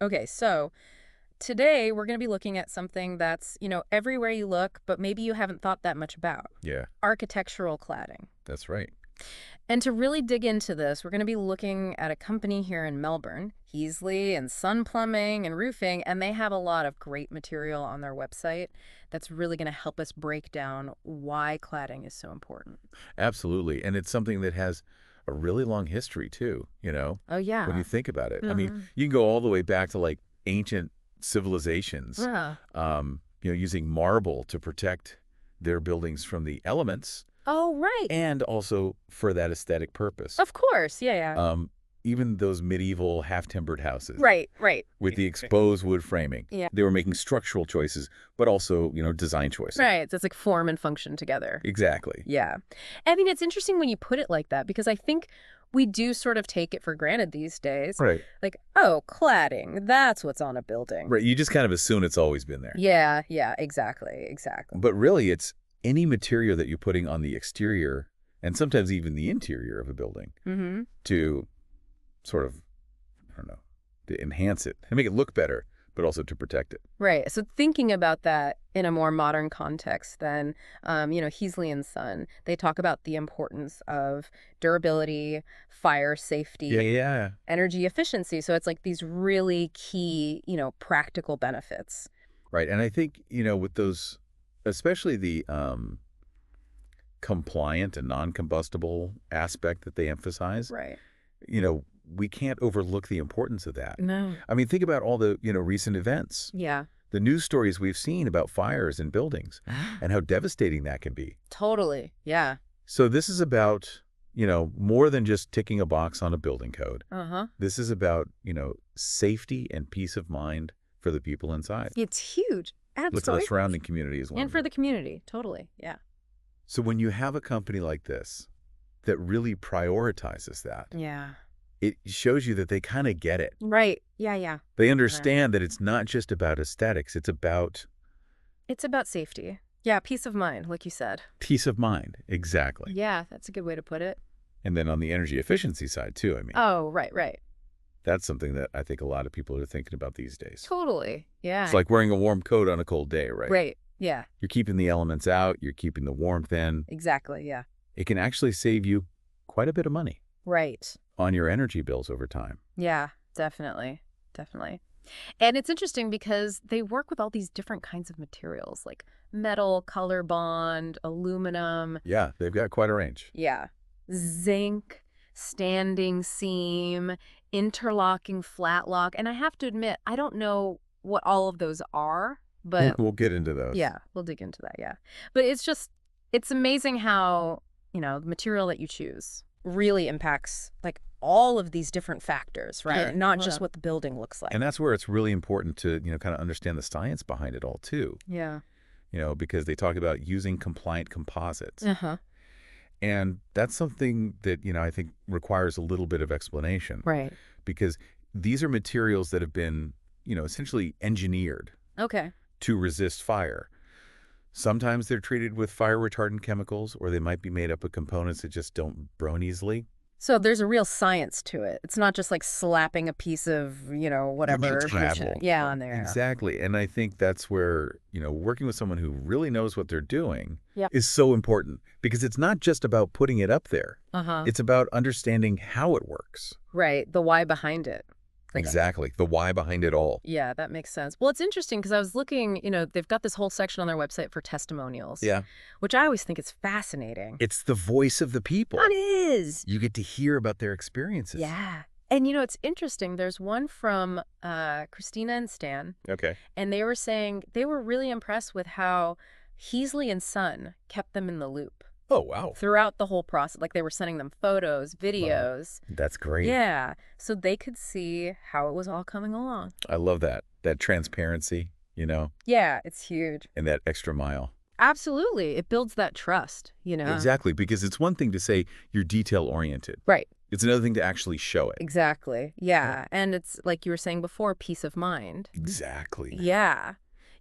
Okay, so today we're going to be looking at something that's, everywhere you look, but maybe you haven't thought that much about. Yeah, Architectural cladding. that's right. And to really dig into this, we're going to be looking at a company here in Melbourne, Heasly and Sun Plumbing and Roofing, and they have a lot of great material on their website that's really going to help us break down why cladding is so important. Absolutely. And it's something that has a really long history too, Oh, when you yeah. think about it. I mean, Hmm. you can go all the way back to like ancient civilizations, Yeah. using marble to protect their buildings from the elements Oh, right. and also for that aesthetic purpose. Of course. Yeah, yeah. Um, even those medieval half-timbered houses Right, right. with the exposed wood framing, Yeah. they were making structural choices, but also, design choices. Right. So it's like form and function together. Exactly. Yeah. I mean, it's interesting when you put it like that because I think we do sort of take it for granted these days. Right. Like, oh, cladding, that's what's on a building. Right. You just kind of assume it's always been there. Yeah, yeah, exactly, exactly. But really, it's any material that you're putting on the exterior and sometimes even the interior of a building Mm-hmm. to sort of, I don't know, to enhance it and make it look better, but also to protect it. Right. So thinking about that in a more modern context, then, Heasley and Son, they talk about the importance of durability, fire safety, Yeah. energy efficiency. So it's like these really key, practical benefits. Right. And I think, with those, especially the compliant and non-combustible aspect that they emphasize, Right. we can't overlook the importance of that. No. I mean, think about all the, recent events, Yeah. the news stories we've seen about fires in buildings and how devastating that can be. Totally. Yeah. So this is about, more than just ticking a box on a building code. Uh-huh. This is about, safety and peace of mind for the people inside. It's huge. But for the Absolutely. surrounding community as well. And for the community. Totally. Yeah. So when you have a company like this that really prioritizes that, Yeah. it shows you that they kind of get it. Right. Yeah, yeah. They understand that it's not just about aesthetics. It's about It's about safety. Yeah, peace of mind, like you said. peace of mind. Exactly. Yeah, that's a good way to put it. And then on the energy efficiency side, too, I mean, Oh, right, right. that's something that I think a lot of people are thinking about these days. Totally. Yeah. It's like wearing a warm coat on a cold day, right? Right. Yeah, You're keeping the elements out. You're keeping the warmth in. exactly. Yeah. It can actually save you quite a bit of money Right. on your energy bills over time. Yeah, definitely. Definitely. And it's interesting because they work with all these different kinds of materials like metal, color bond, aluminum. Yeah, they've got quite a range. Yeah. Zinc, standing seam, interlocking flat lock. And I have to admit, I don't know what all of those are, but We'll get into those. yeah, we'll dig into that. Yeah. But it's amazing how, the material that you choose really impacts like all of these different factors, right? Sure. Not just Well, what the building looks like. and that's where it's really important to, kind of understand the science behind it all, too. Yeah. Because they talk about using compliant composites. Uh-huh. And that's something that, I think requires a little bit of explanation. Right. Because these are materials that have been, essentially engineered Okay. to resist fire. Sometimes they're treated with fire-retardant chemicals, or they might be made up of components that just don't burn easily. So there's a real science to it. It's not just like slapping a piece of, whatever. Travel. Yeah, on there. Exactly. And I think that's where, working with someone who really knows what they're doing Yep. is so important, because it's not just about putting it up there. Uh-huh. It's about understanding how it works. Right. The why behind it. Like, Exactly. The why behind it all. yeah, that makes sense. Well, it's interesting because I was looking, they've got this whole section on their website for testimonials. Yeah. Which I always think is fascinating. It's the voice of the people. It is. You get to hear about their experiences. Yeah. And, it's interesting. There's one from Christina and Stan, Okay. and they were saying they were really impressed with how Heasley and Son kept them in the loop Oh, wow. throughout the whole process. Like they were sending them photos, videos. That's great. Yeah. So they could see how it was all coming along. I love that. That transparency, Yeah, it's huge. and that extra mile. Absolutely. It builds that trust, Exactly. Because it's one thing to say you're detail-oriented. Right. It's another thing to actually show it. Exactly. Yeah. And it's like you were saying before, peace of mind. Exactly. Yeah.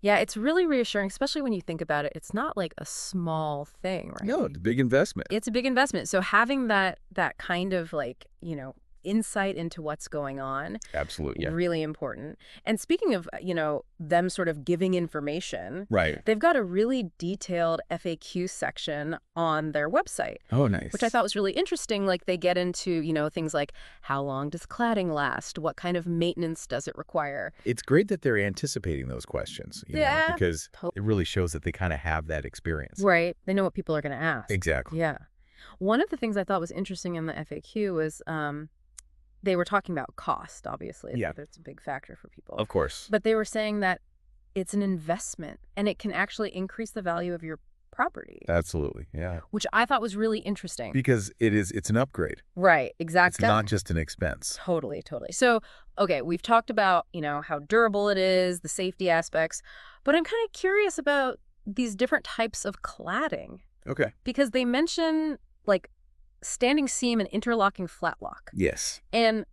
Yeah, it's really reassuring, especially when you think about it. It's not like a small thing, right? No, it's a big investment. It's a big investment. So having that kind of like, insight into what's going on. Absolutely, yeah. Really important. And speaking of, them sort of giving information, Right. they've got a really detailed FAQ section on their website, Oh, which I nice. thought was really interesting. Like they get into, things like how long does cladding last? What kind of maintenance does it require? It's great that they're anticipating those questions, Yeah. because To- it really shows that they kind of have that experience. Right. They know what people are going to ask. Exactly. Yeah. One of the things I thought was interesting in the FAQ was they were talking about cost, obviously. Yeah. That's a big factor for people. Of course. But they were saying that it's an investment and it can actually increase the value of your property, Absolutely, yeah. which I thought was really interesting. Because it's an upgrade. Right, It's exactly. not just an expense. Totally, totally. So, okay, we've talked about, how durable it is, the safety aspects, but I'm kind of curious about these different types of cladding Okay. because they mention like standing seam and interlocking flat lock. Yes. And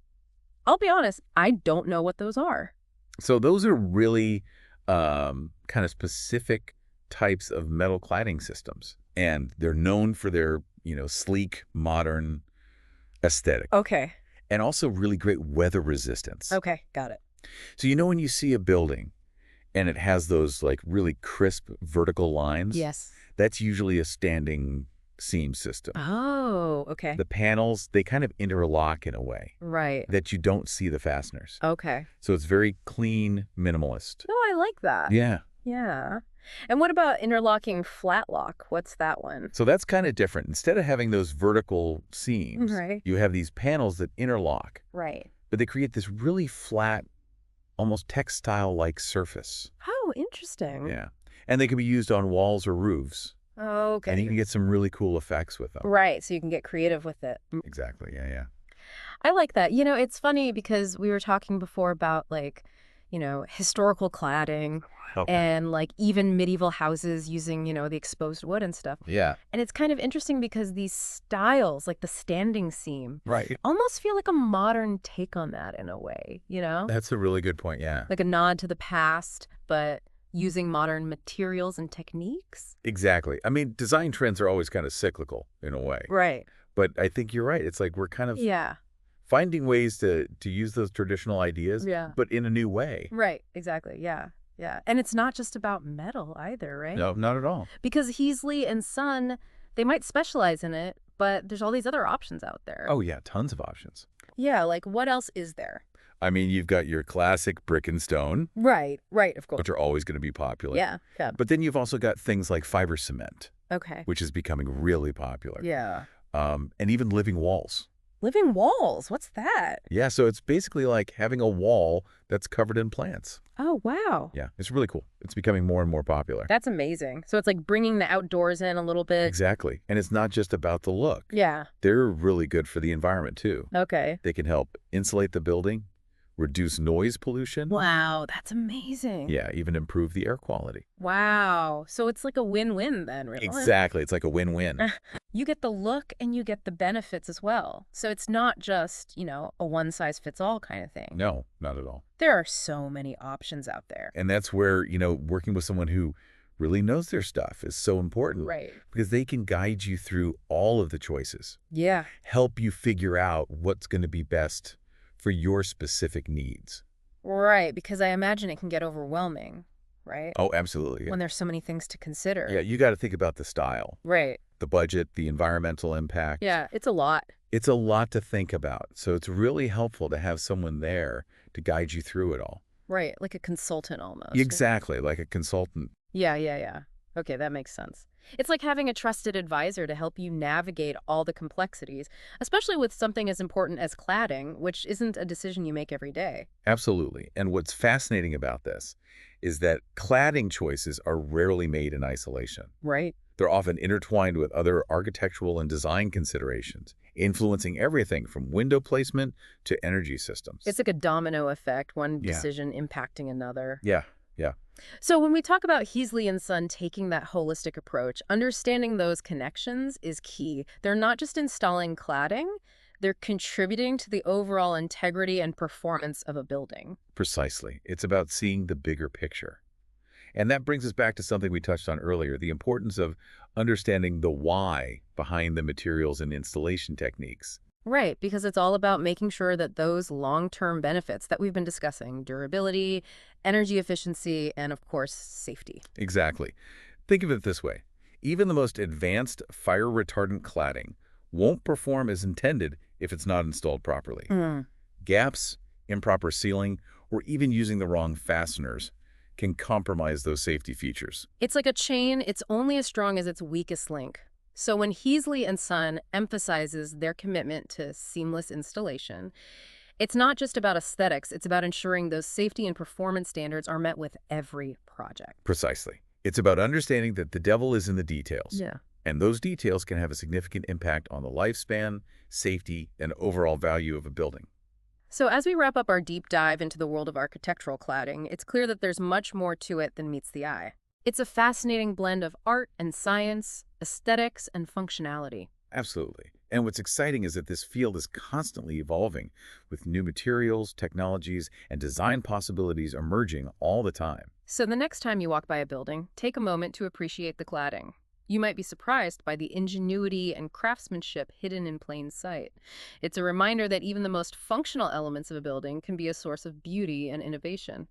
I'll be honest, I don't know what those are. So those are really kind of specific types of metal cladding systems. And they're known for their, sleek, modern aesthetic. Okay. And also really great weather resistance. Okay, got it. So when you see a building and it has those like really crisp vertical lines, Yes. that's usually a standing seam system. Oh, okay. The panels, they kind of interlock in a way Right. that you don't see the fasteners. Okay. So it's very clean, minimalist. Oh, I like that. Yeah. Yeah. And what about interlocking flat lock? What's that one? So that's kind of different. Instead of having those vertical seams, Right. you have these panels that interlock, Right. but they create this really flat, almost textile-like surface. Oh, interesting. Yeah. And they can be used on walls or roofs. Oh, okay. And you can get some really cool effects with them. Right, so you can get creative with it. Exactly. Yeah, yeah. I like that. It's funny because we were talking before about like, historical cladding Okay. and like even medieval houses using, the exposed wood and stuff. Yeah. And it's kind of interesting because these styles, like the standing seam, Right. almost feel like a modern take on that in a way, That's a really good point. Yeah. like a nod to the past, but using modern materials and techniques. Exactly. I mean, design trends are always kind of cyclical in a way. Right. But I think you're right. It's like we're kind of Yeah. finding ways to use those traditional ideas, Yeah. but in a new way. Right. Exactly. Yeah. Yeah. And it's not just about metal either, right? No, not at all. Because Heasly and Son, they might specialize in it, but there's all these other options out there. Oh, yeah. Tons of options. Yeah. Like what else is there? I mean, you've got your classic brick and stone, Right. Right. Of course. which are always going to be popular. Yeah. Yeah. But then you've also got things like fiber cement, Okay. which is becoming really popular. Yeah. And even living walls. Living walls. What's that? Yeah, so it's basically like having a wall that's covered in plants. Oh, wow. Yeah, it's really cool. It's becoming more and more popular. That's amazing. So it's like bringing the outdoors in a little bit. Exactly. And it's not just about the look. Yeah. They're really good for the environment, too. Okay. They can help insulate the building, reduce noise pollution. Wow. That's amazing. Yeah, even improve the air quality. Wow. So it's like a win-win then, really. Exactly. It's like a win-win. You get the look and you get the benefits as well. So it's not just, a one-size-fits-all kind of thing. No, not at all. There are so many options out there. And that's where, working with someone who really knows their stuff is so important. Right. Because they can guide you through all of the choices, Yeah. help you figure out what's going to be best for your specific needs. Right. Because I imagine it can get overwhelming, right? Oh, absolutely. When there's so many things to consider. Yeah, you got to think about the style, Right. the budget, the environmental impact. Yeah. It's a lot. It's a lot to think about. So it's really helpful to have someone there to guide you through it all. Right. Like a consultant almost. Exactly, like a consultant. Yeah. Yeah. Yeah. Okay. That makes sense. It's like having a trusted advisor to help you navigate all the complexities, especially with something as important as cladding, which isn't a decision you make every day. Absolutely. And what's fascinating about this is that cladding choices are rarely made in isolation. Right. They're often intertwined with other architectural and design considerations, influencing everything from window placement to energy systems. It's like a domino effect, one Yeah. decision impacting another. Yeah, yeah. So when we talk about Heasly and Son taking that holistic approach, understanding those connections is key. They're not just installing cladding, they're contributing to the overall integrity and performance of a building. Precisely. It's about seeing the bigger picture. And that brings us back to something we touched on earlier, the importance of understanding the why behind the materials and installation techniques. Right, because it's all about making sure that those long-term benefits that we've been discussing, durability, energy efficiency, and of course, safety. Exactly. Think of it this way. Even the most advanced fire-retardant cladding won't perform as intended if it's not installed properly. Mm. Gaps, improper sealing, or even using the wrong fasteners can compromise those safety features. It's like a chain, it's only as strong as its weakest link. So when Heasley and Son emphasizes their commitment to seamless installation, it's not just about aesthetics, it's about ensuring those safety and performance standards are met with every project. Precisely. It's about understanding that the devil is in the details, Yeah. and those details can have a significant impact on the lifespan, safety, and overall value of a building. So as we wrap up our deep dive into the world of architectural cladding, it's clear that there's much more to it than meets the eye. It's a fascinating blend of art and science, aesthetics and functionality. Absolutely. And what's exciting is that this field is constantly evolving, with new materials, technologies, and design possibilities emerging all the time. So the next time you walk by a building, take a moment to appreciate the cladding. You might be surprised by the ingenuity and craftsmanship hidden in plain sight. It's a reminder that even the most functional elements of a building can be a source of beauty and innovation.